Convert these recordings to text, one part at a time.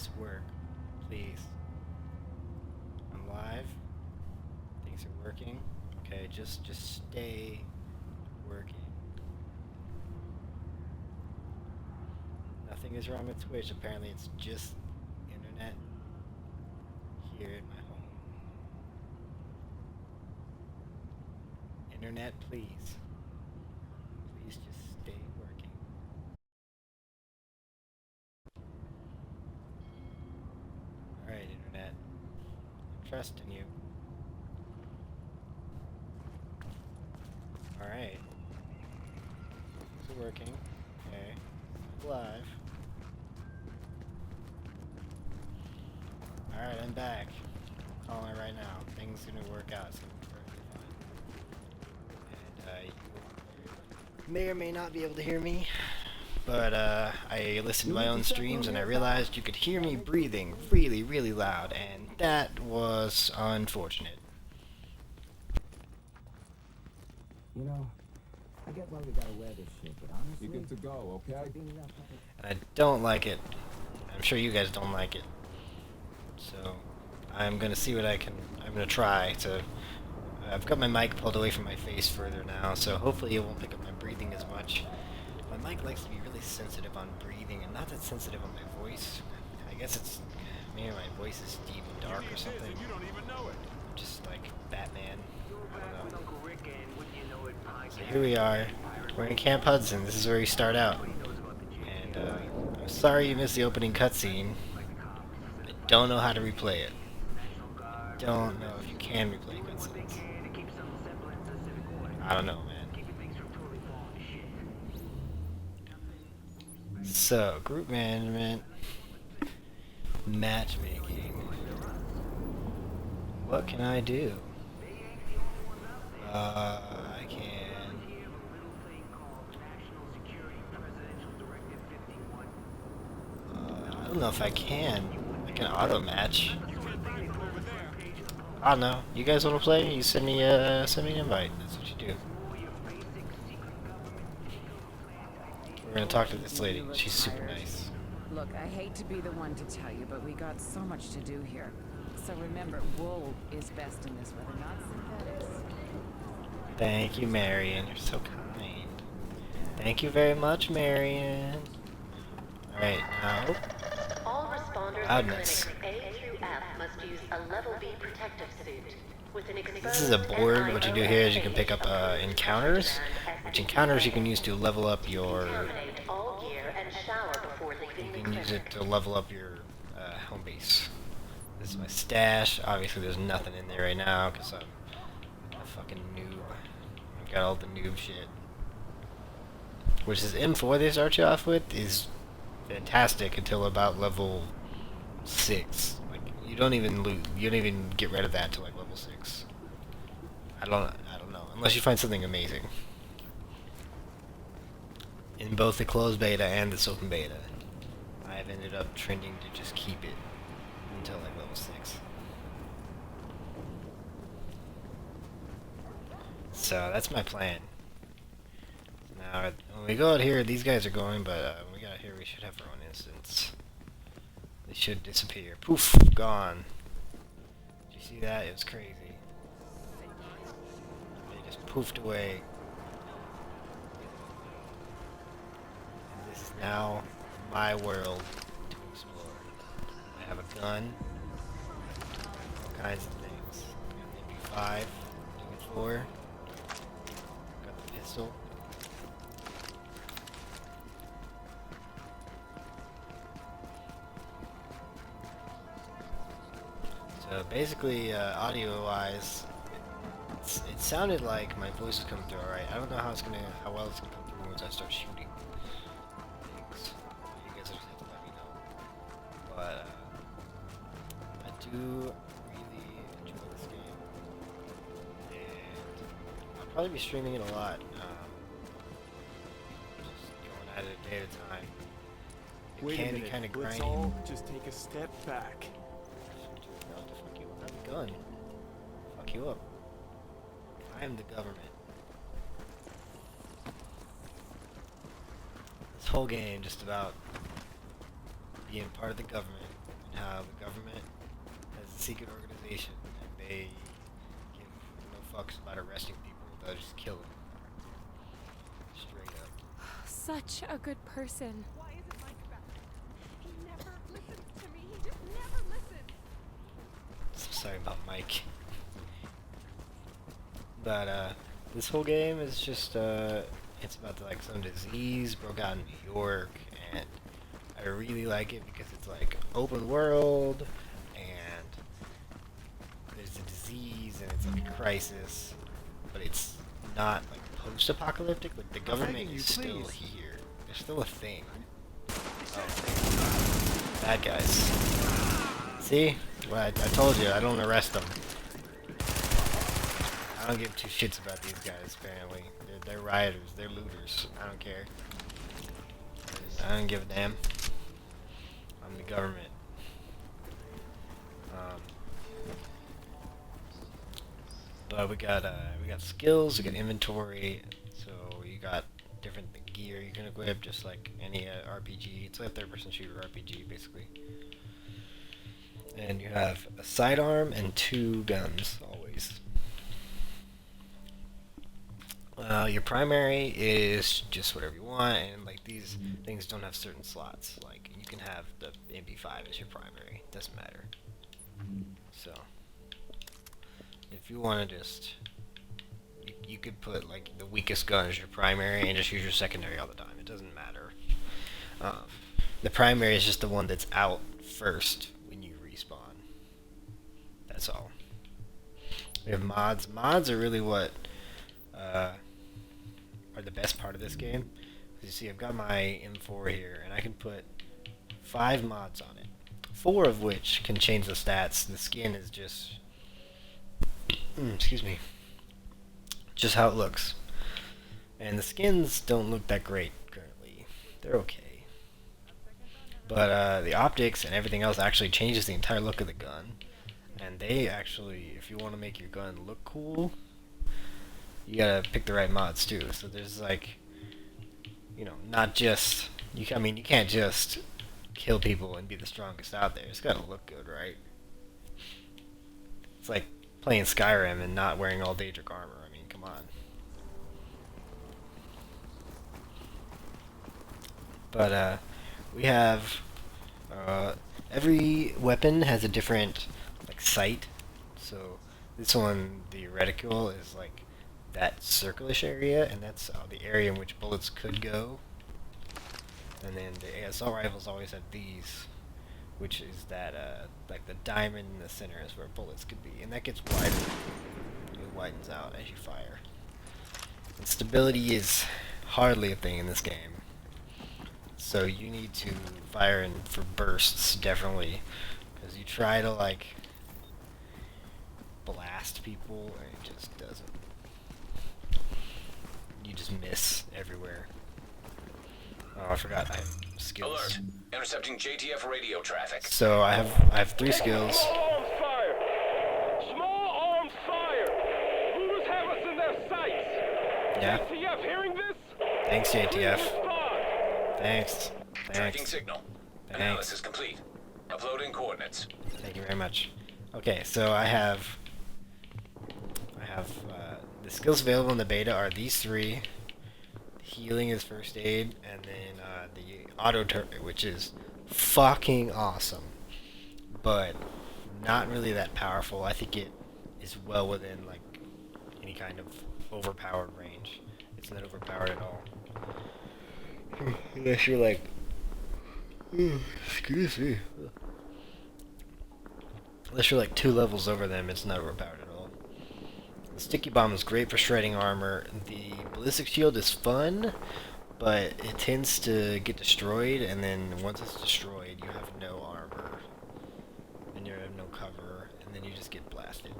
Just work, please. I'm live. Things are working. Okay, just stay working. Nothing is wrong with Twitch. Apparently, it's just internet here in my home. Internet, please. Please just stay working. Alright, internet. I'm trusting you. Alright. It's working. Okay. Live. Alright, I'm back. I'm calling it right now. Things gonna work out. It's gonna be perfectly fine. And you may or may not be able to hear me, but I listened to my own streams and I realized you could hear me breathing really, really loud, and that was unfortunate. You know, I get why we gotta wear this shit, but honestly... You good to go, okay? And I don't like it. I'm sure you guys don't like it. So, I'm gonna see what I'm gonna try to... I've got my mic pulled away from my face further now, so hopefully it won't pick up my breathing as much. My mic likes to be really sensitive on breathing and not that sensitive on my voice. I guess it's... maybe my voice is deep and dark or something. Just like Batman. I don't know. So here we are. We're in Camp Hudson. This is where we start out. And I'm sorry you missed the opening cutscene. I don't know how to replay it. Don't know if you can replay cutscenes. I don't know, man. So, group management, matchmaking. What can I do? I can... I don't know if I can. I can auto match. I don't know. You guys want to play? You send me an invite. That's what you do. We're gonna talk to this lady. She's super nice. Look, I hate to be the one to tell you, but we got so much to do here. So remember, wool is best in this weather, not synthetics. Thank you, Marion. You're so kind. Thank you very much, Marion. Alright, now... All responders in clinics A through F must use a level B protective suit. With an This is a board. What you do here is you can pick up encounters, which encounters you can use to level up your... You can use it to level up your home base. This is my stash. Obviously there's nothing in there right now because I'm a fucking noob. I've got all the noob shit. Which is info what they start you off with is fantastic until about level 6. Like you don't even get rid of that until like level 6. I don't know. Unless you find something amazing. In both the closed beta and this open beta, I've ended up trending to just keep it until like level 6. So that's my plan. Now, when we go out here, these guys are going, but when we get out here, we should have our own instance. They should disappear. Poof, gone. Did you see that? It was crazy. They just poofed away. And this is now my world to explore. I have a gun. All kinds of things. MP5, MP4. Got the pistol. So basically, audio-wise, it sounded like my voice was coming through alright. I don't know how well it's gonna come through once I start shooting things. You guys just have to let me know. But I do really enjoy this game, and I'll probably be streaming it a lot. Just going at it a day at a time. It can be kind of grindy. Let's all just take a step back. Gun. Fuck you up. I am the government. This whole game just about being part of the government. how the government has a secret organization and they give no fucks about arresting people. They'll just kill them. Straight up. Such a good person. Why isn't Mike back? He never listens to me. He just never listens. Sorry about Mike. But this whole game is just it's about like some disease broke out in New York, and I really like it because it's like open world, and there's a disease, and it's like a crisis, but it's not like post-apocalyptic. Like the government is still here. They're still a thing. Oh, bad guys. See? Well, I told you, I don't arrest them. I don't give two shits about these guys, apparently. They're rioters, they're looters. I don't care. I don't give a damn. I'm the government. But we got skills, we got inventory, so you got different gear you can equip, just like any RPG. It's like a third-person shooter RPG, basically. And you have a sidearm and 2 guns, always. Your primary is just whatever you want, and like these things don't have certain slots. Like you can have the MP5 as your primary, doesn't matter. So if you want to just, you could put like the weakest gun as your primary and just use your secondary all the time. It doesn't matter. The primary is just the one that's out first when you respawn. That's all. We have mods. Mods are really what are the best part of this game. As you see, I've got my M4 here, and I can put 5 mods on it. 4 of which can change the stats. The skin is just, excuse me, just how it looks. And the skins don't look that great currently. They're okay. But the optics and everything else actually changes the entire look of the gun. And they actually, if you want to make your gun look cool, you gotta pick the right mods too. So there's like, you know, not just, you can't just kill people and be the strongest out there. It's gotta look good, right? It's like playing Skyrim and not wearing all Daedric armor. I mean, come on. But we have every weapon has a different like sight. So this one, the reticle, is like that circlish area, and that's the area in which bullets could go. And then the assault rifles always have these, which is that like the diamond in the center is where bullets could be, and that gets wider. It widens out as you fire. And stability is hardly a thing in this game, so you need to fire in for bursts, definitely, because you try to like blast people and it just doesn't. You just miss everywhere. Oh, I forgot I have skills. Alert! Intercepting JTF radio traffic. So I have 3 skills. Small arms fire! Small arms fire! Looters have us in their sights! Yeah. JTF hearing this? Thanks, JTF. Respond! Tracking Thanks. signal. Thanks. Analysis complete. Uploading coordinates. Thank you very much. Okay, so I have the skills available in the beta are these 3. Healing is first aid, and then the auto turret, which is fucking awesome, but not really that powerful. I think it is well within like any kind of overpowered range. It's not overpowered at all. Unless you're like, excuse me. Unless you're like 2 levels over them, it's not overpowered at all. The sticky bomb is great for shredding armor. The ballistic shield is fun, but it tends to get destroyed, and then once it's destroyed, you have no armor, and you have no cover, and then you just get blasted.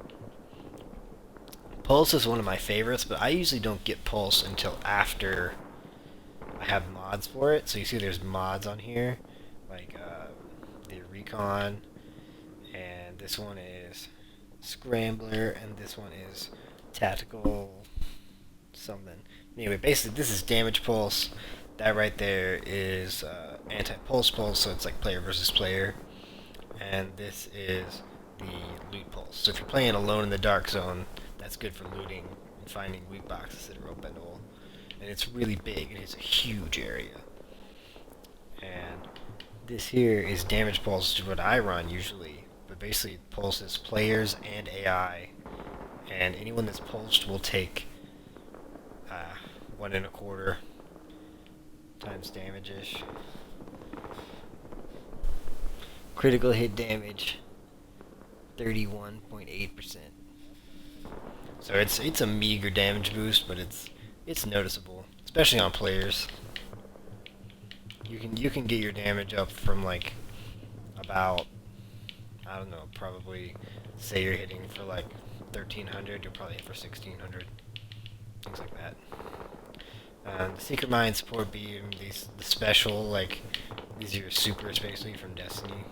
Pulse is one of my favorites, but I usually don't get Pulse until after I have mods for it. So you see there's mods on here, like the Recon, and this one is Scrambler, and this one is Tactical something. Anyway, basically this is damage pulse. That right there is anti-pulse pulse, so it's like player versus player. and this is the loot pulse. So if you're playing alone in the dark zone, that's good for looting and finding loot boxes that are openable. And it's really big. It is a huge area. And this here is damage pulse, which is what I run usually. But basically it pulses players and AI. And anyone that's pulsed will take 1 1/4 times damage-ish. Critical hit damage 31.8%. So it's a meager damage boost, but it's noticeable, especially on players. You can get your damage up from like about, I don't know, probably say you're hitting for like 1300, you'll probably hit for 1600, things like that. The Secret Mine support beam, the special, like these are your supers basically from Destiny.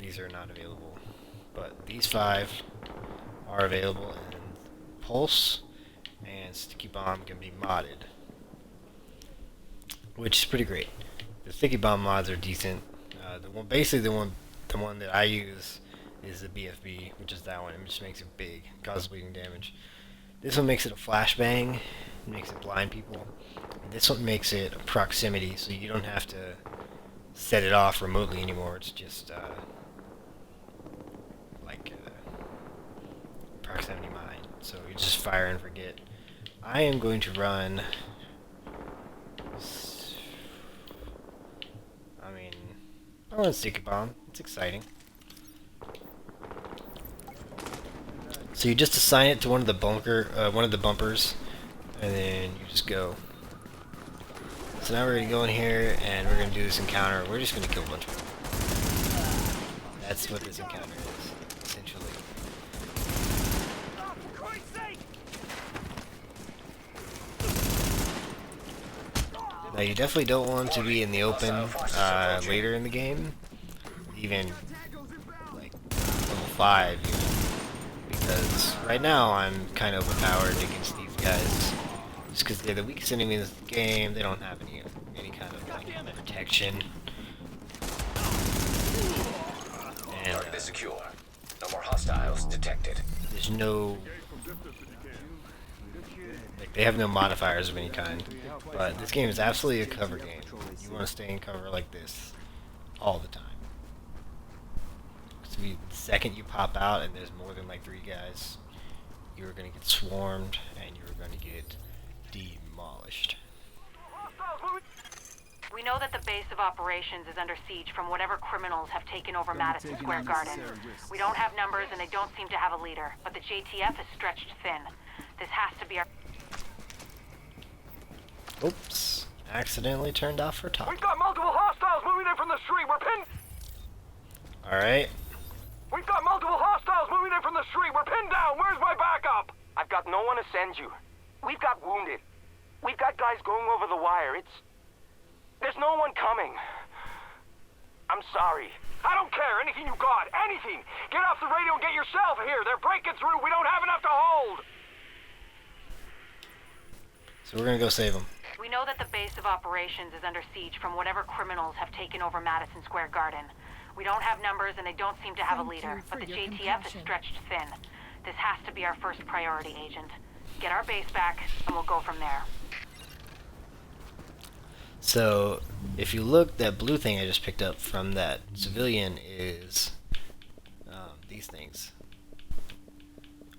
These are not available, but these 5 are available, and Pulse and Sticky Bomb can be modded, which is pretty great. The Sticky Bomb mods are decent. The one that I use is the BFB, which is that one. It just makes it big, causes bleeding damage. This one makes it a flashbang, it makes it blind people. And this one makes it a proximity, so you don't have to set it off remotely anymore. It's just proximity mine. So you just fire and forget. I am going to run. I run Sticky Bomb. It's exciting. So you just assign it to one of the bumpers, and then you just go. So now we're gonna go in here and we're gonna do this encounter. We're just gonna kill a bunch of people. That's what this encounter is, essentially. Now you definitely don't want to be in the open later in the game, even like level 5, because right now I'm kind of overpowered against these guys, just because they're the weakest enemies in the game. They don't have any kind of like protection. And Target is secure. No more hostiles detected. there's no, like, they have no modifiers of any kind. But this game is absolutely a cover game. You want to stay in cover like this all the time. So the second you pop out and there's more than like 3 guys, you're going to get swarmed and you're going to get demolished. We know that the base of operations is under siege from whatever criminals have taken over Madison Square Garden. We don't have numbers and they don't seem to have a leader, but the JTF is stretched thin. This has to be our... Oops. Accidentally turned off for talk. We've got multiple hostiles moving in from the street. We're pinned. Alright. We've got multiple hostiles moving in from the street. We're pinned down. Where's my backup? I've got no one to send you. We've got wounded. We've got guys going over the wire. There's no one coming. I'm sorry. I don't care. Anything you got. Anything. Get off the radio and get yourself here. They're breaking through. We don't have enough to hold. So we're gonna go save them. We know that the base of operations is under siege from whatever criminals have taken over Madison Square Garden. We don't have numbers and they don't seem to have a leader, but the JTF is stretched thin. This has to be our first priority, Agent. Get our base back and we'll go from there. So, if you look, that blue thing I just picked up from that civilian is these things.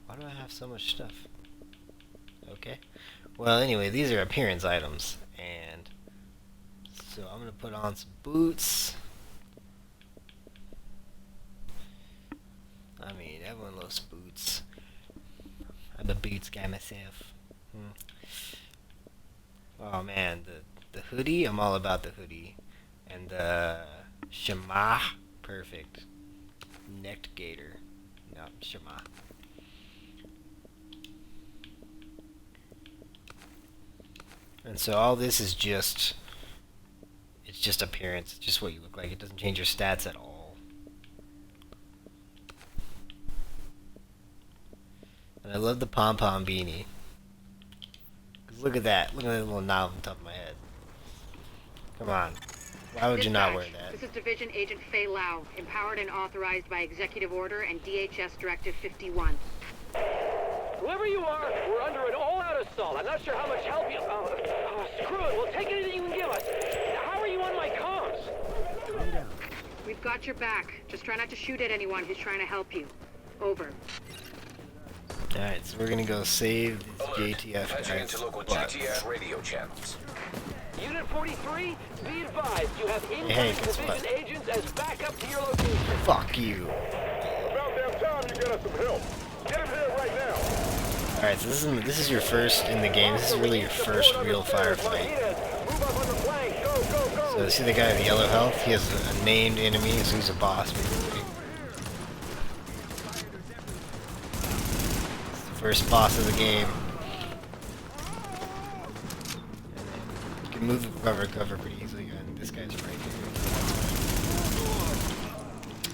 Why do I have so much stuff? Okay. Well, anyway, these are appearance items, and so I'm gonna put on some boots. I mean, everyone loves boots. I'm a boots guy myself. Oh man, the hoodie, I'm all about the hoodie. And the Shema, perfect. Necked gator. No, Shema. And so all this is just, it's just appearance, it's just what you look like. It doesn't change your stats at all. And I love the pom-pom beanie. 'Cause look at that little knob on top of my head. Come on. Why would you not wear Dispatch, that? this is Division Agent Fei Lau, empowered and authorized by Executive Order and DHS Directive 51. Whoever you are, we're under an all-out assault. I'm not sure how much help you... screw it. We'll take anything you can give us. How are you on my comms? We've got your back. Just try not to shoot at anyone who's trying to help you. Over. Alright, so we're gonna go save these Alert. JTF Patching guys. into local But- GTF radio channels. Unit 43, be advised, you have hey, incoming guess division what? agents as backup to your location. Fuck you. About damn time you get us some help. Get him here right now. Alright, so this is your first in the game. This is really your first real firefight. Move up on the flank. Go, go, go. So see the guy with yellow health? He has a named enemy, so he's a boss basically. It's the first boss of the game. You can move and cover pretty easily, and this guy's right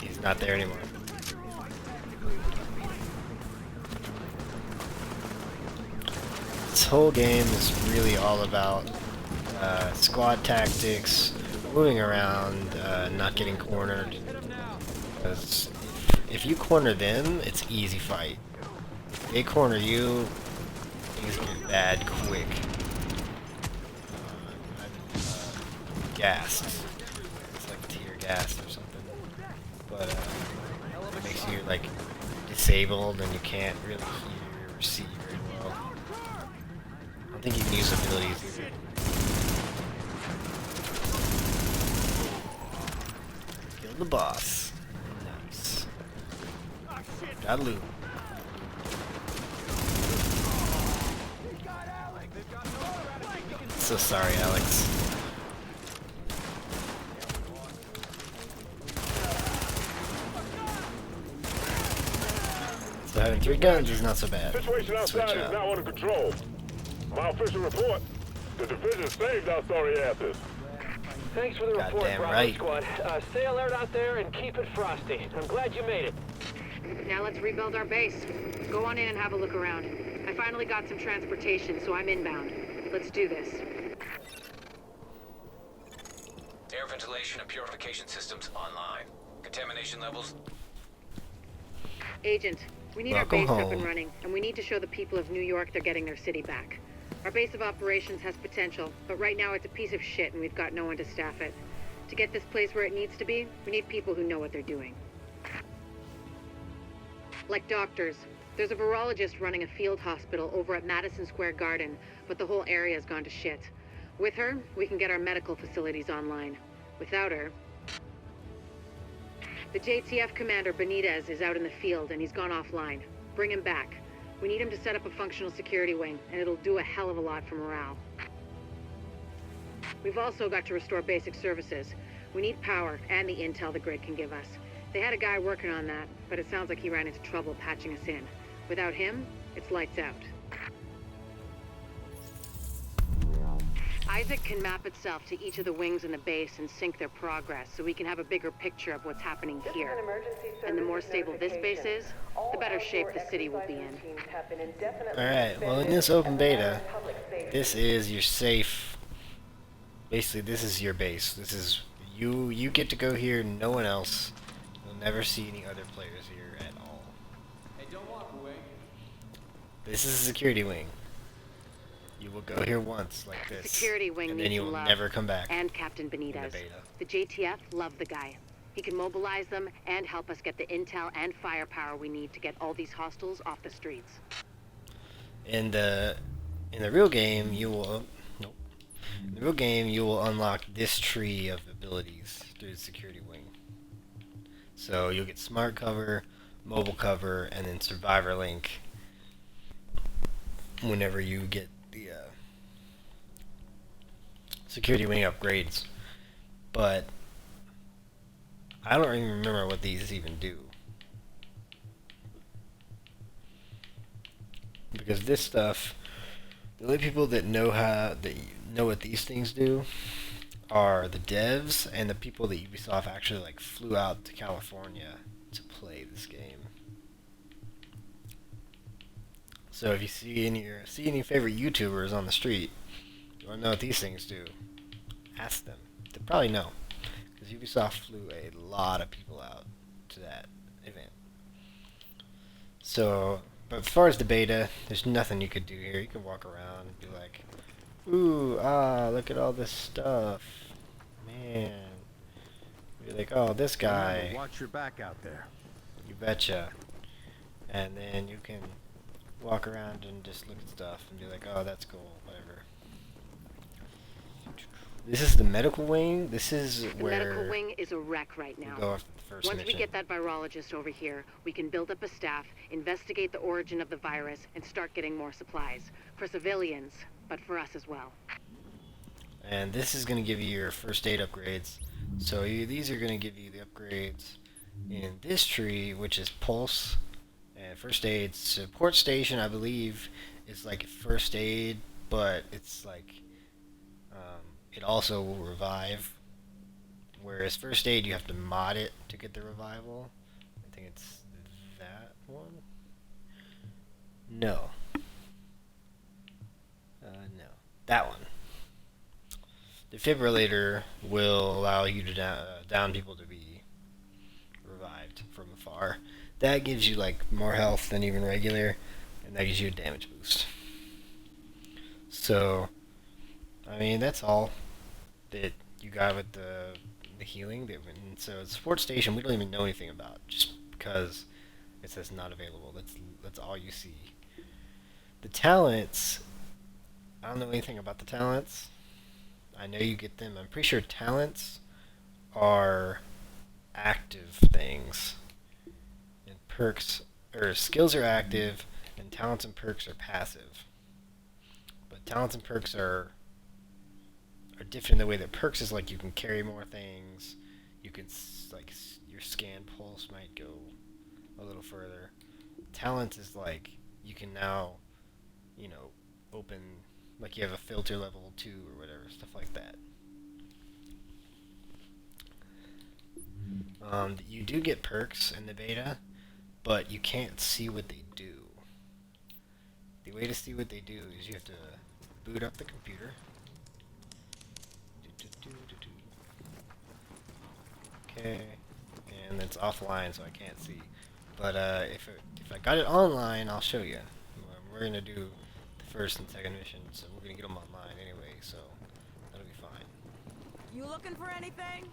here. He's not there anymore. This whole game is really all about squad tactics, moving around, not getting cornered. Because if you corner them, it's easy fight. If they corner you, things get bad quick. Gassed. It's like tear gas or something. But it makes you like disabled and you can't really hear or see very well. I don't think you can use abilities either. Kill the boss. Nice. Got loot. So sorry, Alex. So having 3 guns is not so bad. Situation Switch outside is up. now under control. My official report, the division saved our sorry asses. Thanks for the report, Goddamn Bravo right. Squad. Stay alert out there and keep it frosty. I'm glad you made it. Now let's rebuild our base. Go on in and have a look around. I finally got some transportation, so I'm inbound. Let's do this. Air ventilation and purification systems online. Contamination levels. Agent, we need Welcome our base up home. and running, and we need to show the people of New York they're getting their city back. Our base of operations has potential, but right now it's a piece of shit and we've got no one to staff it. To get this place where it needs to be, we need people who know what they're doing. Like doctors. There's a virologist running a field hospital over at Madison Square Garden, but the whole area's gone to shit. With her, we can get our medical facilities online. Without her... The JTF commander, Benitez, is out in the field and he's gone offline. Bring him back. We need him to set up a functional security wing, and it'll do a hell of a lot for morale. We've also got to restore basic services. We need power and the intel the grid can give us. They had a guy working on that, but it sounds like he ran into trouble patching us in. Without him, it's lights out. Isaac can map itself to each of the wings in the base and sync their progress so we can have a bigger picture of what's happening here. And the more stable this base is, the better shape the city will be in. Alright, well in this open beta, this is your safe, basically this is your base. This is, you get to go here, no one else. You'll never see any other players here at all. Hey, don't walk away. This is a security wing. You will go here once, like this, Security wing and then needs you some will love. never come back. And Captain in the Benitez. beta. The JTF love the guy. He can mobilize them and help us get the intel and firepower we need to get all these hostiles off the streets. In the real game, you will In the real game, you will unlock this tree of abilities through the security wing. So you'll get smart cover, mobile cover, and then survivor link whenever you get the security wing upgrades. But I don't even remember what these even do. Because this stuff, the only people that know what these things do are the devs and the people that Ubisoft actually like flew out to California to play this game. So if you see any favorite YouTubers on the street, you want to know what these things do, ask them. They probably know. because Ubisoft flew a lot of people out to that event. So, but as far as the beta, there's nothing you could do here. You can walk around and be like, ooh, look at all this stuff. Man. Be like, oh, this guy. Remember, watch your back out there. You betcha. And then you can walk around and just look at stuff and be like, oh, that's cool, whatever. This is the medical wing. This is where the medical wing is a wreck right now. we go after the first Once mission. we get that virologist over here, we can build up a staff, investigate the origin of the virus, and start getting more supplies. For civilians, but for us as well. And this is going to give you your first aid upgrades. So these are going to give you the upgrades in this tree, which is pulse and first aid. Support station, I believe, is like first aid, but it's like it also will revive. Whereas first aid, you have to mod it to get the revival. I think it's that one. No. No. That one. Defibrillator will allow you to down people to be revived from afar. That gives you like more health than even regular, and that gives you a damage boost. So, I mean, that's all that you got with the healing. And so the support station we don't even know anything about, just because it says not available. That's all you see. The talents, I don't know anything about the talents. I know you get them. I'm pretty sure talents are active things, and perks or skills are active, and talents and perks are passive. But talents and perks are different in the way that perks is like you can carry more things. You can like your scan pulse might go a little further. Talents is like you can now, open. Like you have a filter level 2 or whatever, stuff like that. You do get perks in the beta, but you can't see what they do. The way to see what they do is you have to boot up the computer. Okay, and it's offline, so I can't see. But if I got it online, I'll show you. We're gonna do first and second mission, so we're gonna get them online anyway, so that'll be fine. You looking for anything?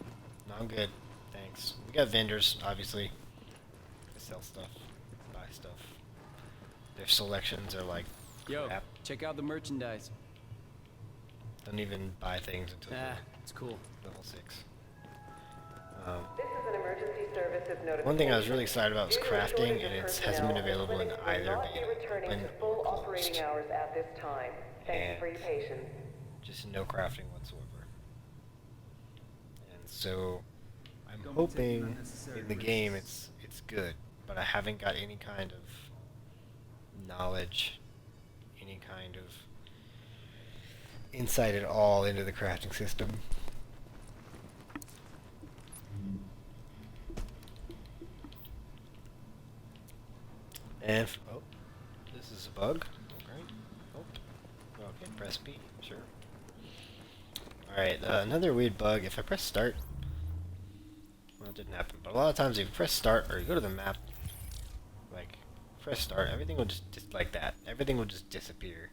No, I'm good, thanks. We got vendors, obviously. They sell stuff, buy stuff. Their selections are like Yo, crap. check out the merchandise. Don't even buy things until It's cool. level 6. This is an emergency services notification. One thing I was really excited about was crafting, and it hasn't been available in either beta. Returning to full operating hours at this time. Thank you for your patience. Just no crafting whatsoever. And so I'm hoping in the game it's good, but I haven't got any kind of knowledge, any kind of insight at all into the crafting system. And oh, this is a bug. Right. Oh, okay. Press B. Sure. All right. Another weird bug. If I press start, well, it didn't happen. But a lot of times, if you press start or you go to the map, like press start, everything will just like that. Everything will just disappear.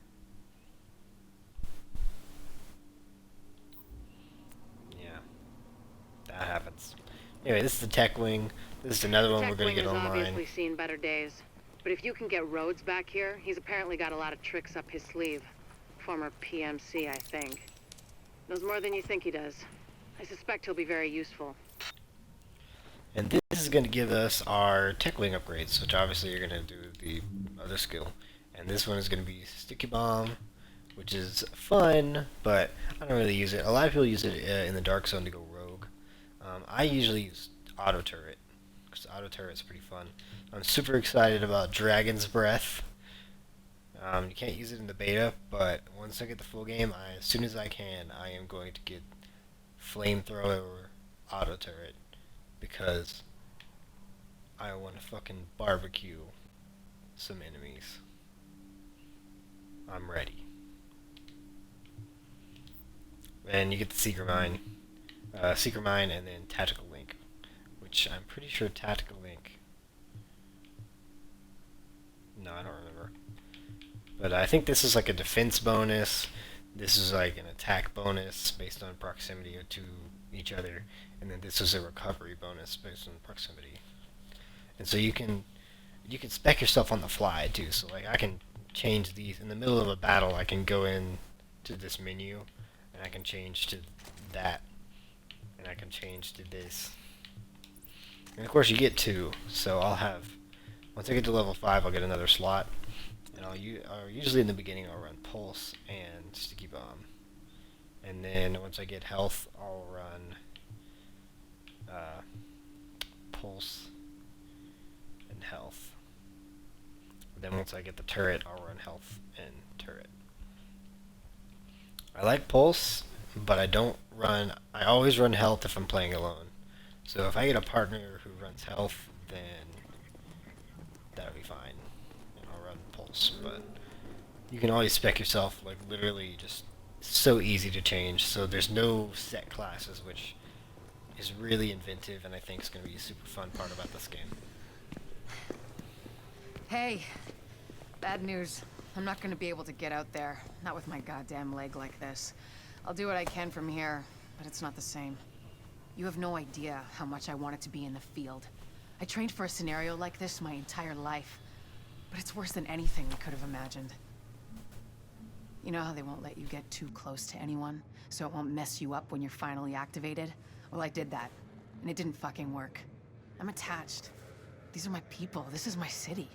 Yeah, that happens. Anyway, this is the tech wing. This is another one we're gonna get online. Tech wing has obviously seen better days. But if you can get Rhodes back here, he's apparently got a lot of tricks up his sleeve. Former PMC, I think. Knows more than you think he does. I suspect he'll be very useful. And this is going to give us our tech wing upgrades, which obviously you're going to do the other skill. And this one is going to be Sticky Bomb, which is fun, but I don't really use it. A lot of people use it in the Dark Zone to go rogue. I usually use Auto Turret, because Auto Turret's pretty fun. I'm super excited about Dragon's Breath. You can't use it in the beta, but once I get the full game, as soon as I can, I am going to get Flamethrower Auto Turret, because I want to fucking barbecue some enemies. I'm ready. And you get the Secret Mine. Secret Mine, and then Tactical Link, which I'm pretty sure Tactical Link. No, I don't remember. But I think this is like a defense bonus. This is like an attack bonus based on proximity to each other, and then this is a recovery bonus based on proximity. And so you can spec yourself on the fly too. So like I can change these in the middle of a battle. I can go in to this menu, and I can change to that, and I can change to this. And of course you get two. So I'll have, once I get to level 5, I'll get another slot. And usually in the beginning I'll run Pulse and Sticky Bomb. And then once I get health, I'll run Pulse and Health. Then once I get the turret, I'll run Health and Turret. I like Pulse, but I always run Health if I'm playing alone. So if I get a partner who runs Health, then that'll be fine. I'll run Pulse, but you can always spec yourself, like literally just so easy to change. So there's no set classes, which is really inventive, and I think is going to be a super fun part about this game. Hey, bad news. I'm not gonna be able to get out there. Not with my goddamn leg like this. I'll do what I can from here, but it's not the same. You have no idea how much I wanted to be in the field. I trained for a scenario like this my entire life, but it's worse than anything I could have imagined. You know how they won't let you get too close to anyone, so it won't mess you up when you're finally activated? Well, I did that, and it didn't fucking work. I'm attached. These are my people. This is my city.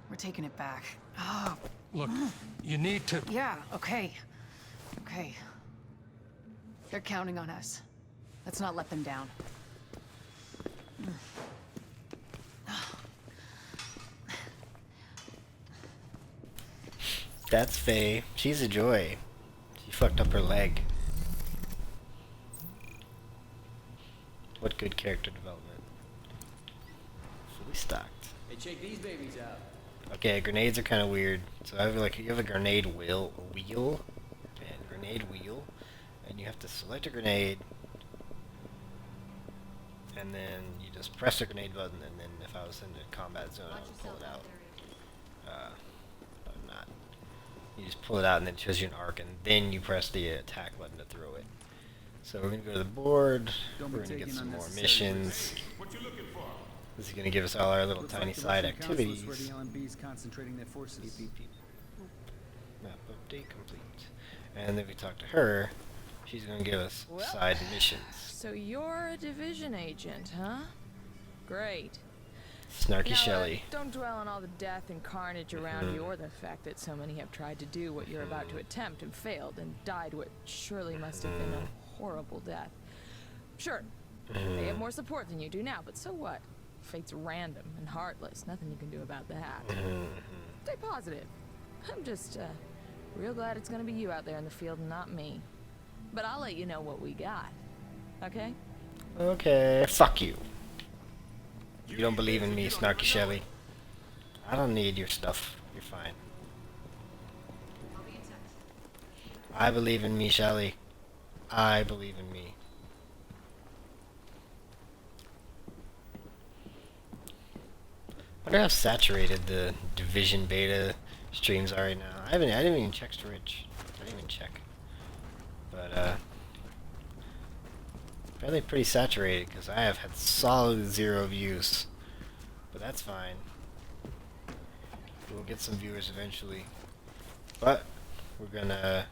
We're taking it back. Oh. Look, you need to... Yeah, okay. Okay. They're counting on us. Let's not let them down. That's Faye. She's a joy. She fucked up her leg. What good character development. Fully stocked. Hey, check these babies out. Okay, grenades are kind of weird. So I have like, you have a grenade wheel, and you have to select a grenade, and then you just press the grenade button, and then if I was in the combat zone, I would pull it out. But I'm not. You just pull it out, and then it shows you an arc, and then you press the attack button to throw it. So we're gonna go to the board. We're gonna get some more missions. This is going to give us all our little tiny side activities. Where the LMB's concentrating their forces. Beep, beep, beep. Map update complete. And then we talk to her. She's going to give us side missions. So you're a division agent, huh? Great. Snarky now, Shelly. Don't dwell on all the death and carnage around you, or the fact that so many have tried to do what you're about to attempt and failed and died what surely must have been a horrible death. Sure, they have more support than you do now, but so what? Fate's random and heartless. Nothing you can do about that. Stay positive. I'm just real glad it's gonna be you out there in the field and not me. But I'll let you know what we got. Okay? Okay. Fuck you. You don't believe in me, Snarky Shelly. I don't need your stuff. You're fine. I believe in me, Shelly. I believe in me. I wonder how saturated the Division beta streams are right now. I didn't even check storage. I didn't even check. But apparently pretty saturated because I have had solid 0 views. But that's fine. We'll get some viewers eventually. But we're gonna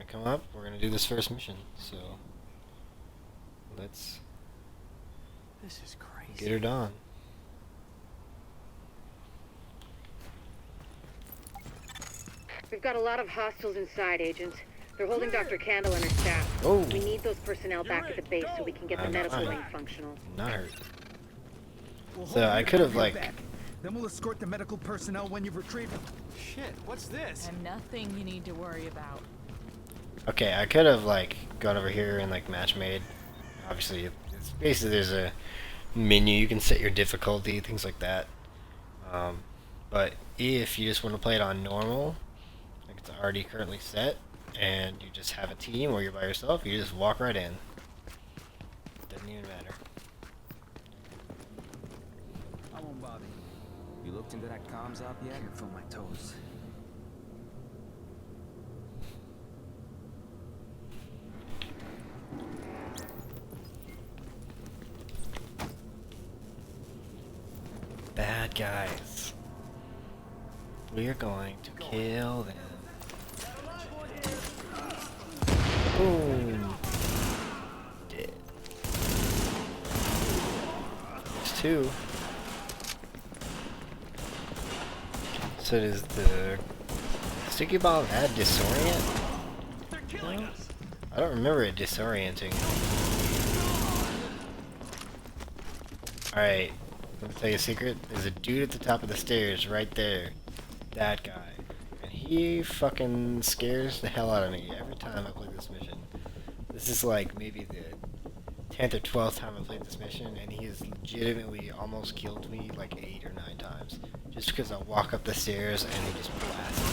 come up. We're gonna do this first mission. So let's This is crazy. get her done. We've got a lot of hostiles inside, Agent. They're holding Dr. Candle and her staff. Oh. We need those personnel back at the base so we can get the medical wing functional. Not hurt. We'll So I could have like... Then we'll escort the medical personnel when you've retrieved them. Shit, what's this? And nothing you need to worry about. Okay, I could have like gone over here and like match made. Obviously, it's basically there's a menu. You can set your difficulty, things like that. But if you just want to play it on normal, like it's already currently set, and you just have a team or you're by yourself, you just walk right in. That won't bother you. You looked into that comms op yet? Can't feel my toes. Bad guys. We're going to kill them. Boom. Dead. There's two. So does the sticky bomb add disorient? No? I don't remember it disorienting. Alright, let me tell you a secret. There's a dude at the top of the stairs right there. That guy. And he fucking scares the hell out of me every time I play this mission. This is like maybe the 10th or 12th time I played this mission, and he has legitimately almost killed me like 8 or 9 times. Just because I walk up the stairs and he just blasts me.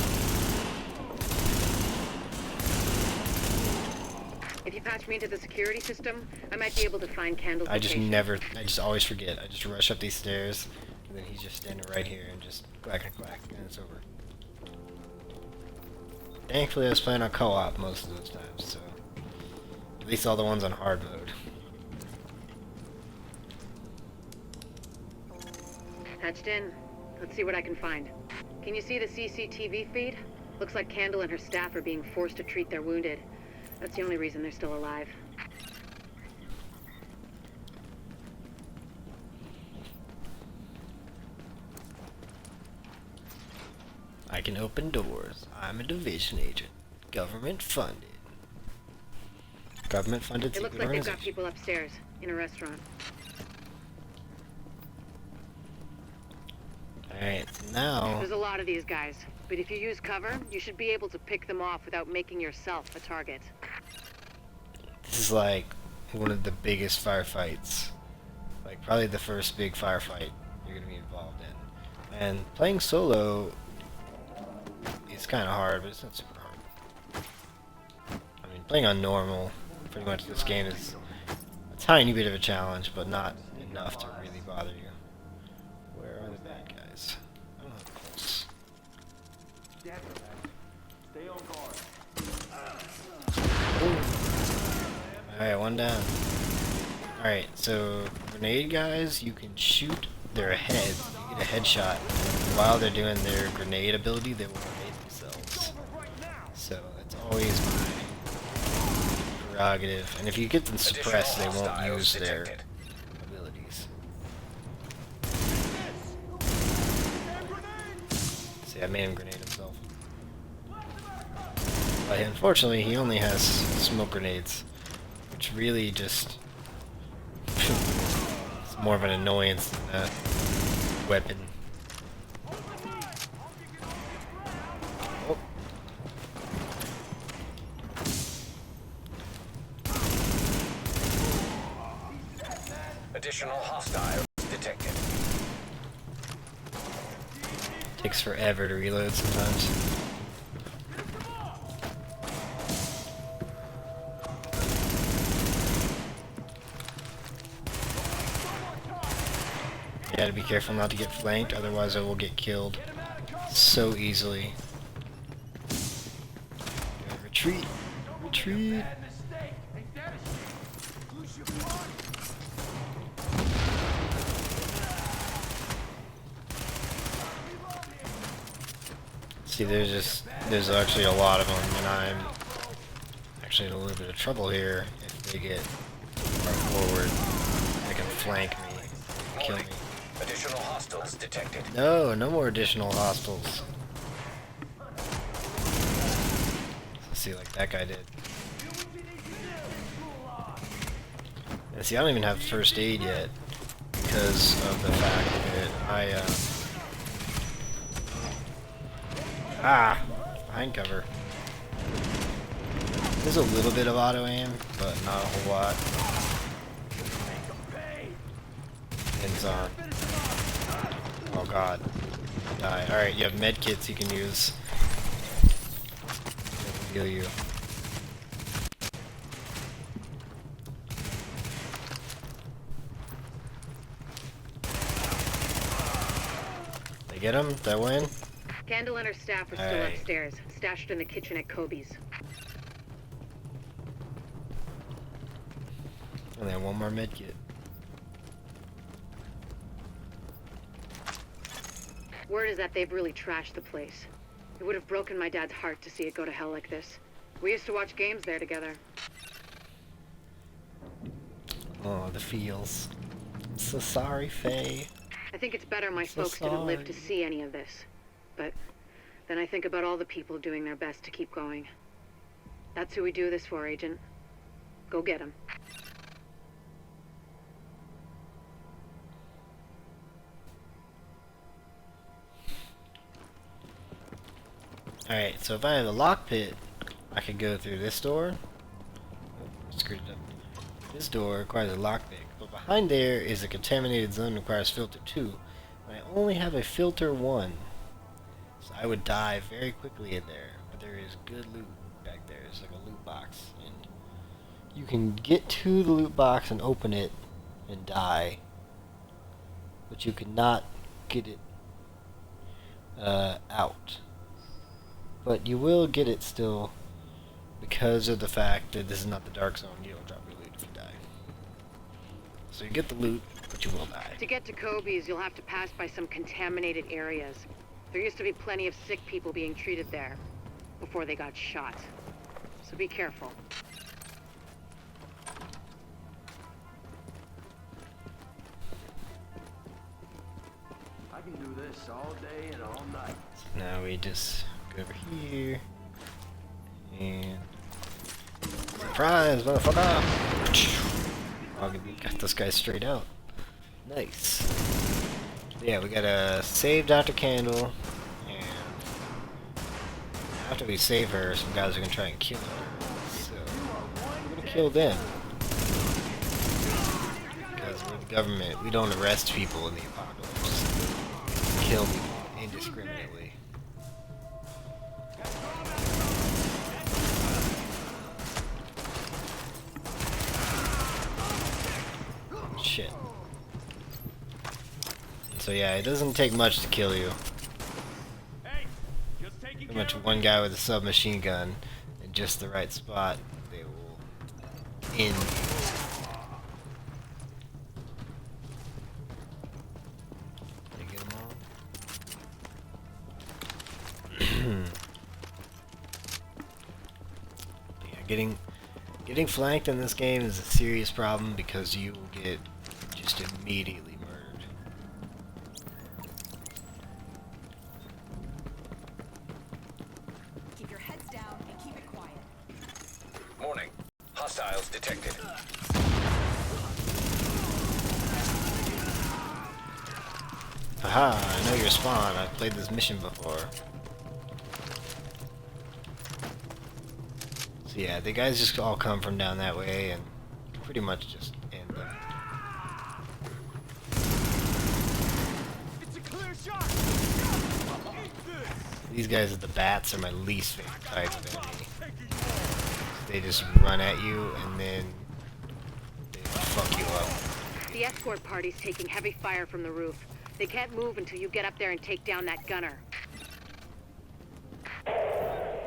If you patch me into the security system, I might be able to find Candle's I just location. I just always forget. I just rush up these stairs, and then he's just standing right here and just quack and quack, and it's over. Thankfully, I was playing on co-op most of those times, so at least all the ones on hard mode. Patched in. Let's see what I can find. Can you see the CCTV feed? Looks like Candle and her staff are being forced to treat their wounded. That's the only reason they're still alive. I can open doors. I'm a division agent. Government funded. Government funded It looks secret like they've got organization. people upstairs, in a restaurant. Alright, now... There's a lot of these guys, but if you use cover, you should be able to pick them off without making yourself a target. This is like one of the biggest firefights. Like probably the first big firefight you're going to be involved in. And playing solo is kind of hard, but it's not super hard. I mean, playing on normal, pretty much this game is a tiny bit of a challenge, but not enough to really bother you. Where are the bad guys? I don't have a pulse. Stay on guard. Alright, one down. Alright, so grenade guys, you can shoot their heads. You get a headshot. While they're doing their grenade ability, they will grenade themselves. So that's always my prerogative. And if you get them suppressed, they won't use their abilities. See, I made him grenade himself. But unfortunately, he only has smoke grenades, which really just it's more of an annoyance than a weapon. Oh. Additional hostile detected. Takes forever to reload sometimes. You gotta be careful not to get flanked, otherwise I will get killed so easily. Retreat! Retreat! See, there's actually a lot of them, and I'm actually in a little bit of trouble here. If they get far forward, they can flank me and kill me. Additional hostiles detected. No, no more additional hostiles. See, like that guy did. And see, I don't even have first aid yet because of the fact that behind cover. There's a little bit of auto aim, but not a whole lot. Ends on. Oh god. Die. Alright, you have med kits you can use. Heal you. I get him? Did I win? Candle and her staff are still Alright. upstairs, stashed in the kitchen at Kobe's. And then one more medkit. Word is that they've really trashed the place. It would have broken my dad's heart to see it go to hell like this. We used to watch games there together. Oh, the feels. I'm so sorry, Faye. I think it's better my So folks didn't live to sorry. see any of this. But then I think about all the people doing their best to keep going. That's who we do this for, Agent. Go get him. Alright, so if I have a lockpick, I can go through this door. Oh, screwed it up. This door requires a lockpick, but behind there is a contaminated zone that requires filter 2. And I only have a filter 1. So I would die very quickly in there. But there is good loot back there. It's like a loot box. And you can get to the loot box and open it and die. But you cannot get it out. But you will get it still because of the fact that this is not the dark zone. You don't drop your loot if you die. So you get the loot, but you will die. To get to Kobe's, you'll have to pass by some contaminated areas. There used to be plenty of sick people being treated there before they got shot. So be careful. I can do this all day and all night. So now we just go over here and surprise, motherfucker! Oh, got this guy straight out. Nice. Yeah, we gotta save Dr. Candle, and after we save her, some guys are gonna try and kill her. So we're gonna kill them. Because we're the government, we don't arrest people in the apocalypse. Kill people indiscriminately. Shit. So yeah, it doesn't take much to kill you. Pretty much one guy with a submachine gun in just the right spot, they will end you. Did I get them all? Yeah, getting flanked in this game is a serious problem because you will get just immediately murdered. Keep your heads down and keep it quiet. Warning. Hostiles detected. Haha, I know your spawn. I've played this mission before. So yeah, the guys just all come from down that way and pretty much just end them. It's a clear shot. These guys at the bats are my least favorite type of enemy. They just run at you and then they fuck you up. The escort party's taking heavy fire from the roof. They can't move until you get up there and take down that gunner.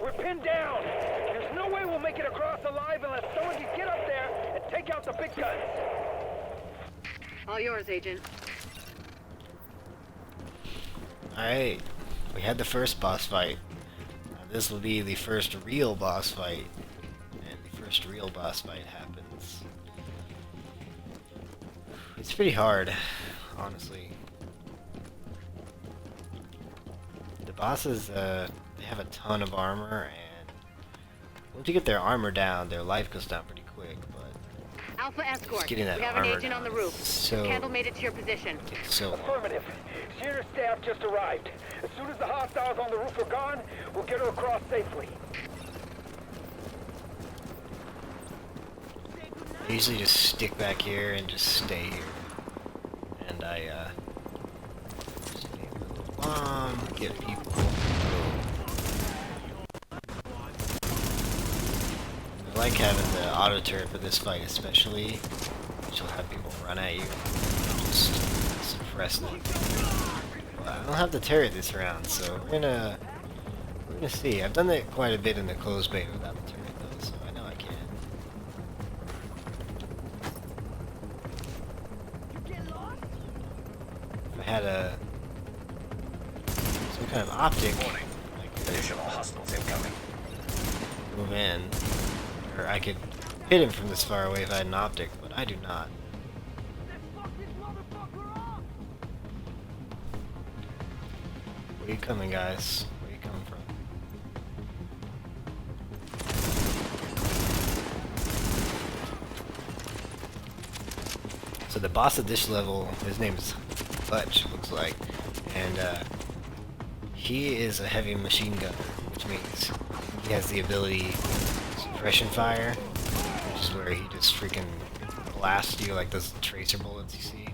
We're pinned down. There's no way we'll make it across alive unless someone can get up there and take out the big guns. All yours, Agent. Alright, we had the first boss fight. Now this will be the first real boss fight. And the first real boss fight happens. It's pretty hard, honestly. The bosses, they have a ton of armor, and once you get their armor down, their life goes down pretty quick, but Alpha escort. getting that We have an armor agent on the down roof. is so, Candle made it to your position. so long. Affirmative. Shearer's staff just arrived. As soon as the hostiles on the roof are gone, we'll get her across safely. I usually just stick back here and just stay here. And I, just need a little bomb, get people. I like having the auto turret for this fight especially. Which will have people run at you and just suppress them. Well, I don't have the turret this round, so we're gonna see. I've done that quite a bit in the closed bay without the turret though, so I know I can. If I had some kind of optic, like Additional hostiles incoming. move in, or I could hit him from this far away if I had an optic, but I do not. Where are you coming, guys? Where are you coming from? So the boss at this level, his name is Fletch, looks like, and he is a heavy machine gunner, which means he has the ability suppression fire, which is where he just freaking blasts you like those tracer bullets you see.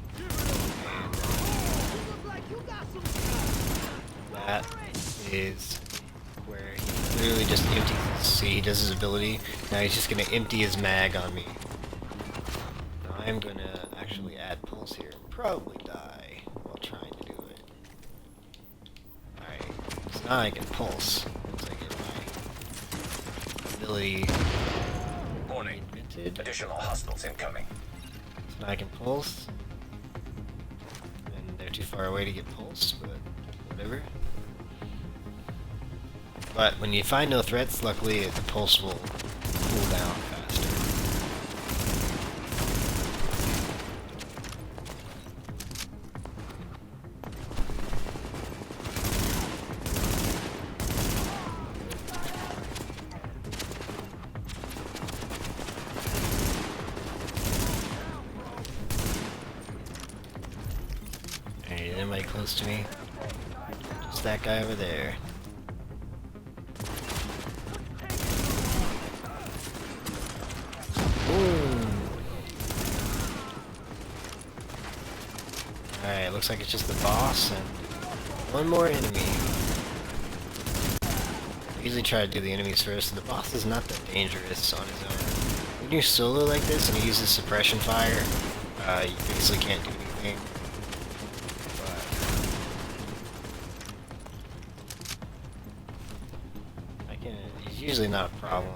And that is where he literally just empties. See, he does his ability. Now he's just gonna empty his mag on me. Now I am gonna actually add pulse here. Probably die while trying to do it. Alright, so now I can pulse once I get my ability Warning. invented. Additional hostiles incoming. So now I can pulse. And they're too far away to get pulsed, but whatever. But when you find no threats, luckily the pulse will cool down faster. Hey, anybody close to me? Just that guy over there. Alright, looks like it's just the boss and one more enemy. I usually try to do the enemies first. The boss is not that dangerous on his own. When you're solo like this and he uses suppression fire, you basically can't do anything. But he's usually not a problem.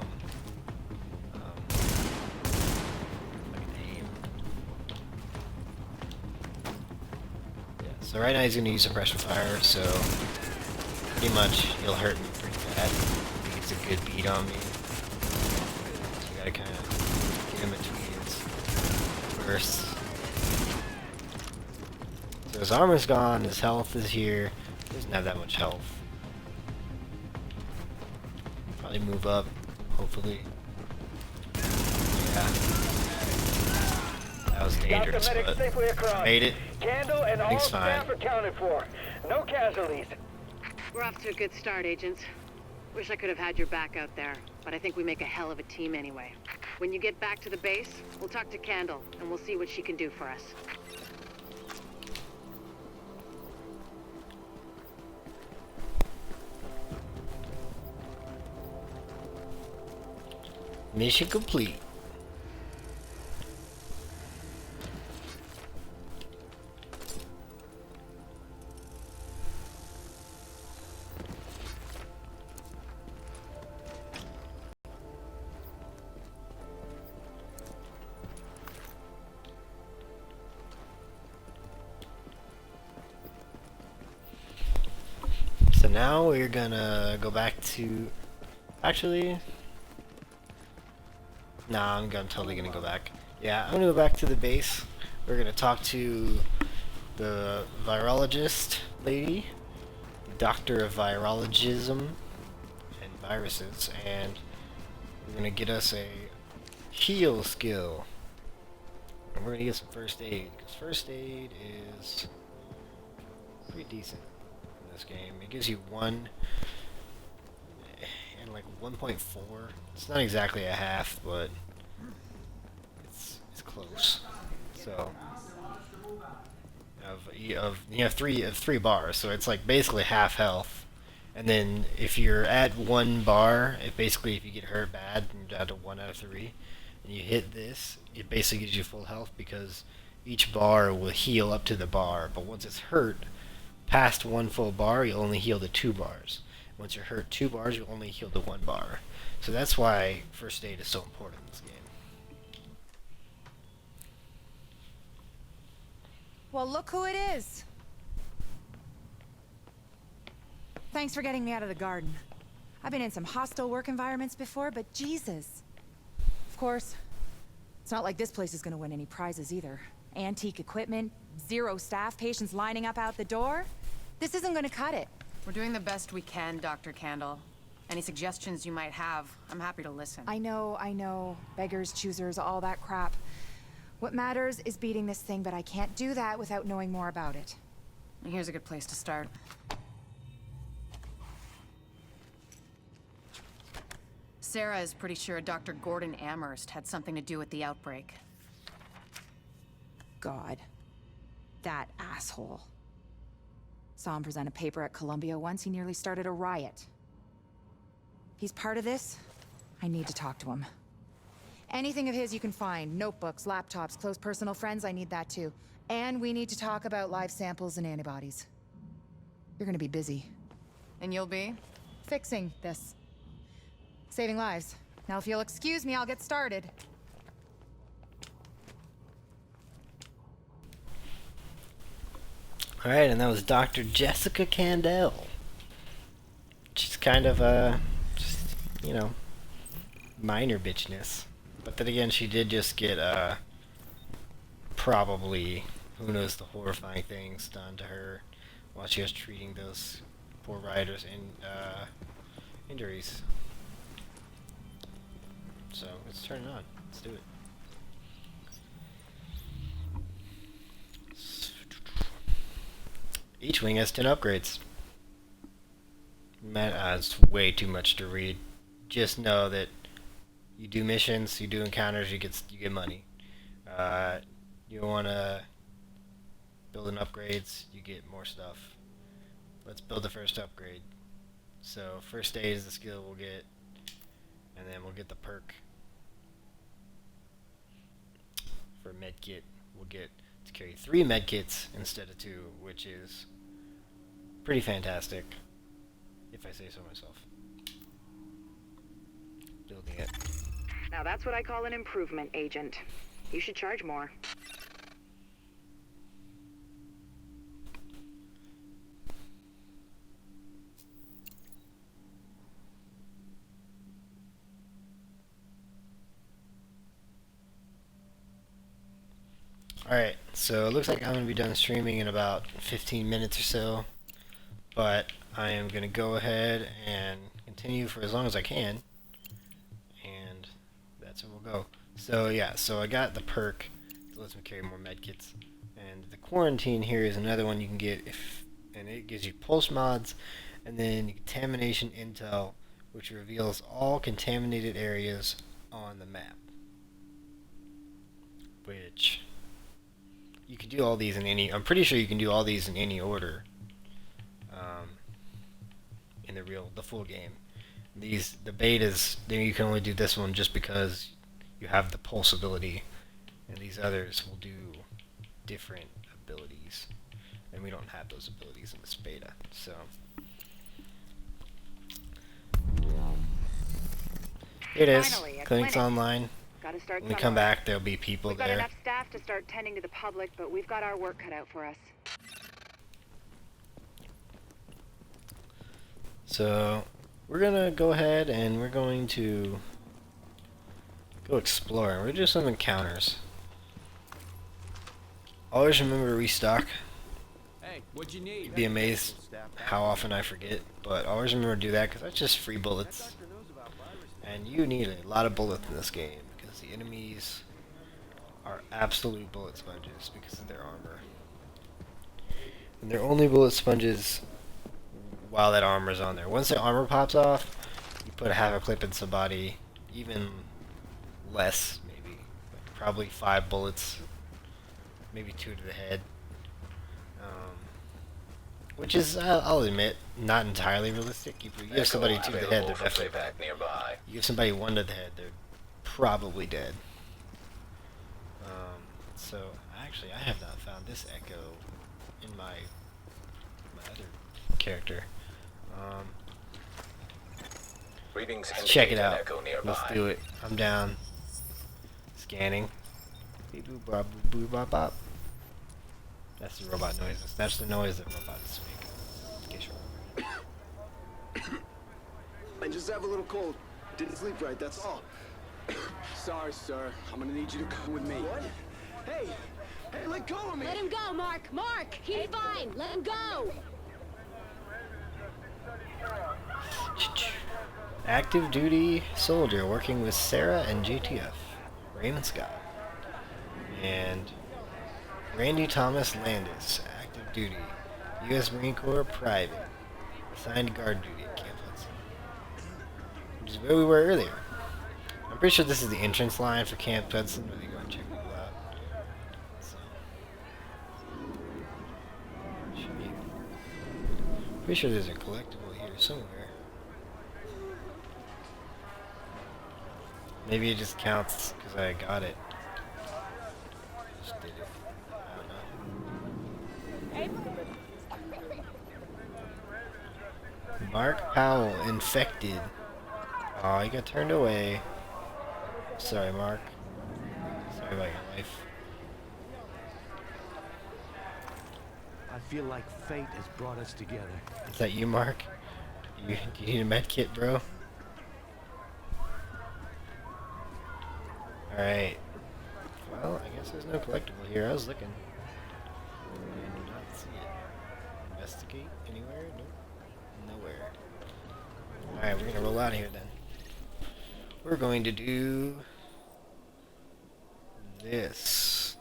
So right now he's going to use suppression fire, so pretty much he'll hurt me pretty bad. He gets a good beat on me. So you gotta kind of get in between his bursts. So his armor's gone, his health is here. He doesn't have that much health. Probably move up, hopefully. Yeah. That was dangerous, but made it. Candle and all Everything's staff fine. accounted for. No casualties. We're off to a good start, agents. Wish I could have had your back out there, but I think we make a hell of a team anyway. When you get back to the base, we'll talk to Candle, and we'll see what she can do for us. Mission complete. So now we're gonna go back to... Actually... Nah, I'm totally gonna go back. Yeah, I'm gonna go back to the base. We're gonna talk to the virologist lady, the doctor of virologism and viruses, and we're gonna get us a heal skill. And we're gonna get some first aid, because first aid is pretty decent in this game. It gives you 1 and like 1.4. It's not exactly a half, but it's close. So you have three bars, so it's like basically half health. And then if you're at 1 bar, if you get hurt bad and you're down to 1 out of 3, and you hit this, it basically gives you full health because each bar will heal up to the bar. But once it's hurt past 1 full bar, you'll only heal to 2 bars. Once you're hurt 2 bars, you'll only heal to 1 bar. So that's why first aid is so important in this game. Well, look who it is. Thanks for getting me out of the garden. I've been in some hostile work environments before, but Jesus. Of course, it's not like this place is gonna win any prizes either. Antique equipment, 0 staff, patients lining up out the door. This isn't gonna cut it. We're doing the best we can, Dr. Candle. Any suggestions you might have, I'm happy to listen. I know. Beggars, choosers, all that crap. What matters is beating this thing, but I can't do that without knowing more about it. Here's a good place to start. Sarah is pretty sure Dr. Gordon Amherst had something to do with the outbreak. God. That asshole. Saw him present a paper at Columbia once. He nearly started a riot. He's part of this. I need to talk to him. Anything of his you can find. Notebooks, laptops, close personal friends, I need that too. And we need to talk about live samples and antibodies. You're gonna be busy. And you'll be? Fixing this. Saving lives. Now if you'll excuse me, I'll get started. Alright, and that was Dr. Jessica Candle. She's kind of, just, you know, minor bitchness. But then again, she did just get, probably, who knows the horrifying things done to her while she was treating those poor riders in, injuries. So, let's turn it on. Let's do it. Each wing has 10 upgrades. Man, it's way too much to read. Just know that you do missions, you do encounters, you get money. You want to build in upgrades, you get more stuff. Let's build the first upgrade. So first aid is the skill we'll get, and then we'll get the perk for medkit. We'll get to carry 3 medkits instead of 2, which is pretty fantastic, if I say so myself. Building it. Now that's what I call an improvement, Agent. You should charge more. Alright, so it looks like I'm going to be done streaming in about 15 minutes or so, but I am going to go ahead and continue for as long as I can, and that's where we'll go. So yeah, so I got the perk that lets me carry more medkits, and the quarantine here is another one you can get, and it gives you pulse mods, and then contamination intel, which reveals all contaminated areas on the map, which you can do all these in any. I'm pretty sure you can do all these in any order. In the full game. The betas, you can only do this one just because you have the pulse ability, and these others will do different abilities, and we don't have those abilities in this beta. So here it is. Finally, a Clinic's clinic. online. Gotta start When we come somewhere. back, there'll be people We've got there. enough staff to start tending to the public, but we've got our work cut out for us. So we're gonna go ahead and we're going to go explore. We're gonna do some encounters. Always remember to restock. Hey, what'd you need? You'd be amazed how often I forget, but always remember to do that because that's just free bullets. And you need a lot of bullets in this game because the enemies are absolute bullet sponges because of their armor. And they're only bullet sponges while that armor's on there. Once the armor pops off, you put half a clip in somebody, even less maybe, like probably 5 bullets, maybe 2 to the head. Which is, I'll admit, not entirely realistic. You give somebody 2 to the head, they're definitely dead. Nearby. You give somebody 1 to the head, they're probably dead. So, actually, I have not found this echo in my my other character. Readings Let's check it indicate an out. echo nearby. Let's do it. I'm down. Scanning. Beep boop bop boop boop bop bop. That's the robot noises. That's the noise that robots make. In case you're wondering. I just have a little cold. Didn't sleep right, that's all. Sorry, sir. I'm gonna need you to come with me. What? Hey! Hey, let go of me! Let him go, Mark! Mark! He's fine! Let him go! Active duty soldier working with Sarah and JTF. Raymond Scott. And Randy Thomas Landis. Active duty. U.S. Marine Corps private. Assigned guard duty at Camp Hudson. Which is where we were earlier. I'm pretty sure this is the entrance line for Camp Hudson. Let me go and check people out. So. Pretty sure there's a collectible here somewhere. Maybe it just counts because I got it. Just did it. I don't know. Mark Powell, infected. Oh, he got turned away. Sorry, Mark. Sorry about your life. I feel like fate has brought us together. Is that you, Mark? Do you need a med kit, bro? Alright. Well, I guess there's no collectible here. I was looking. I did not see it. Investigate anywhere? Nope. Nowhere. Alright, we're gonna roll out of here then. We're going to do this.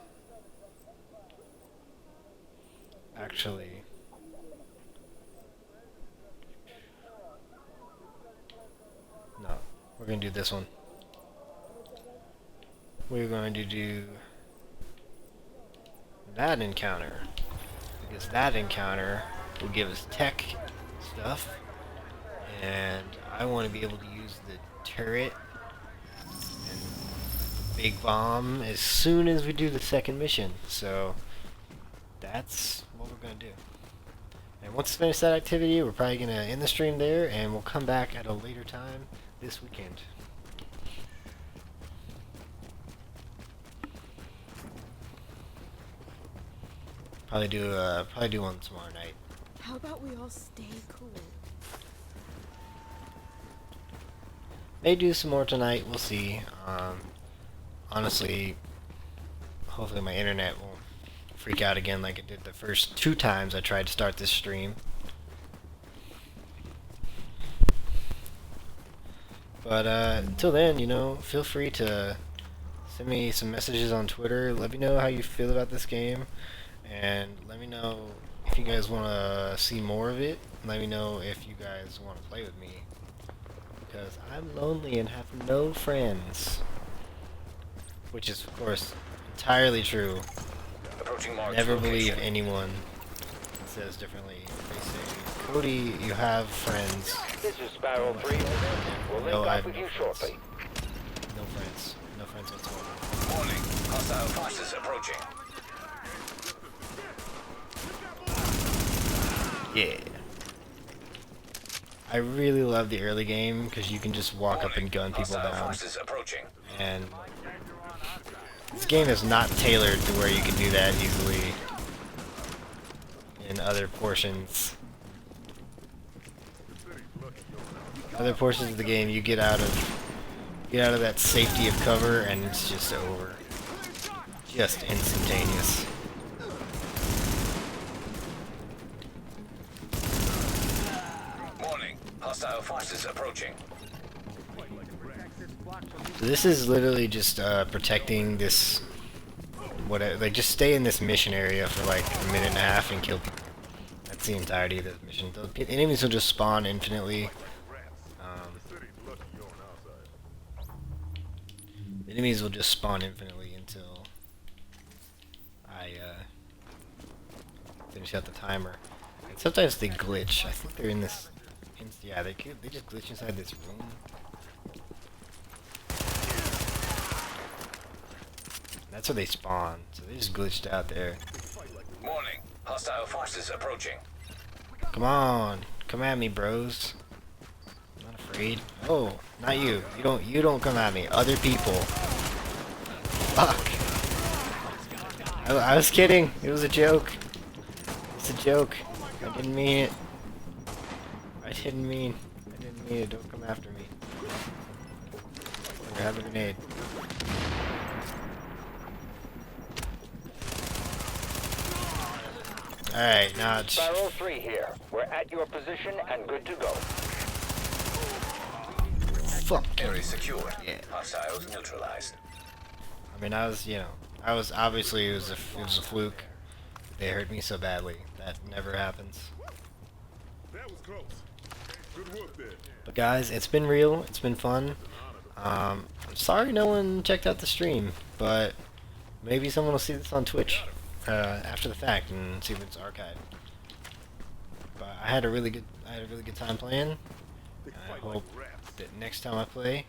Actually, no, we're going to do this one. We're going to do that encounter, because that encounter will give us tech stuff, and I want to be able to use the turret and the big bomb as soon as we do the second mission. So that's what we're going to do. And once we finish that activity, we're probably going to end the stream there, and we'll come back at a later time this weekend. Probably do one tomorrow night. How about we all stay cool? May do some more tonight. We'll see. Honestly, hopefully my internet won't freak out again like it did the first 2 times I tried to start this stream. But until then, you know, feel free to send me some messages on Twitter. Let me know how you feel about this game, and let me know if you guys want to see more of it. Let me know if you guys want to play with me, because I'm lonely and have no friends, which is of course entirely true. Never believe anyone that says differently. They say, Cody, you have friends. This is Sparrow 3. We'll link up with you shortly. No friends. No friends whatsoever. Warning. Hostile forces approaching. Yeah. I really love the early game because you can just walk up and gun people down. And this game is not tailored to where you can do that easily in other portions. Other portions of the game, you get out of that safety of cover, and it's just over. Just instantaneous. Warning. Hostile forces approaching. So this is literally just protecting this. Like, just stay in this mission area for like a minute and a half and kill people. That's the entirety of this mission. The enemies will just spawn infinitely. The enemies will just spawn infinitely until I finish out the timer. And sometimes they glitch. I think they're in this. Yeah, they just glitch inside this room. That's where they spawn. So they just glitched out there. Warning. Hostile forces approaching. Come on. Come at me, bros. I'm not afraid. Oh, not you. You don't come at me. Other people. Fuck. I was kidding. It was a joke. It's a joke. I didn't mean it. I didn't mean it. Don't come after me. Here, have a grenade. Alright, now it's... Spiral 3 here. We're at your position and good to go. Fuck. Area secured. Yeah. Hostiles neutralized. I mean, I was obviously it was a fluke. They hurt me so badly. That never happens. That was close. Good work there. But guys, it's been real. It's been fun. I'm sorry no one checked out the stream, but maybe someone will see this on Twitch after the fact and see if it's archived. But I had a really good time playing. I hope that next time I play,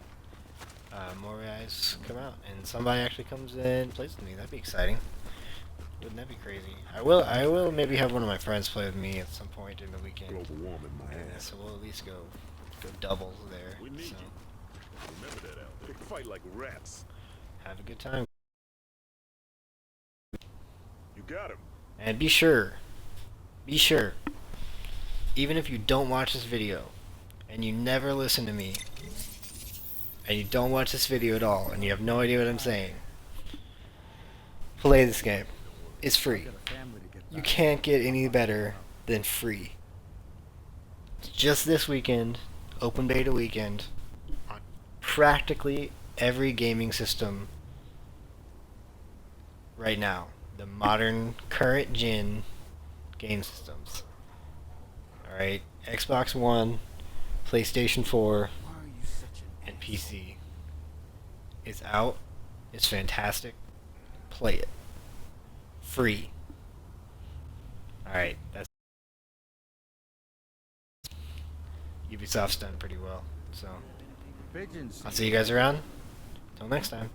more guys come out and somebody actually comes in and plays with me. That'd be exciting. Wouldn't that be crazy? I will maybe have one of my friends play with me at some point in the weekend. Global warming, my ass. So we'll at least go doubles there. We need So you. Remember that out there. They fight like rats. have a good time. You got him. And be sure, even if you don't watch this video, and you never listen to me, and you don't watch this video at all, and you have no idea what I'm saying, play this game. It's free. You can't get any better than free. Just this weekend, open beta weekend, on practically every gaming system right now. The modern, current gen game systems. Alright, Xbox One, PlayStation 4, and PC. It's out. It's fantastic. Play it. Free. Alright, that's... Ubisoft's done pretty well, so... I'll see you guys around. Till next time.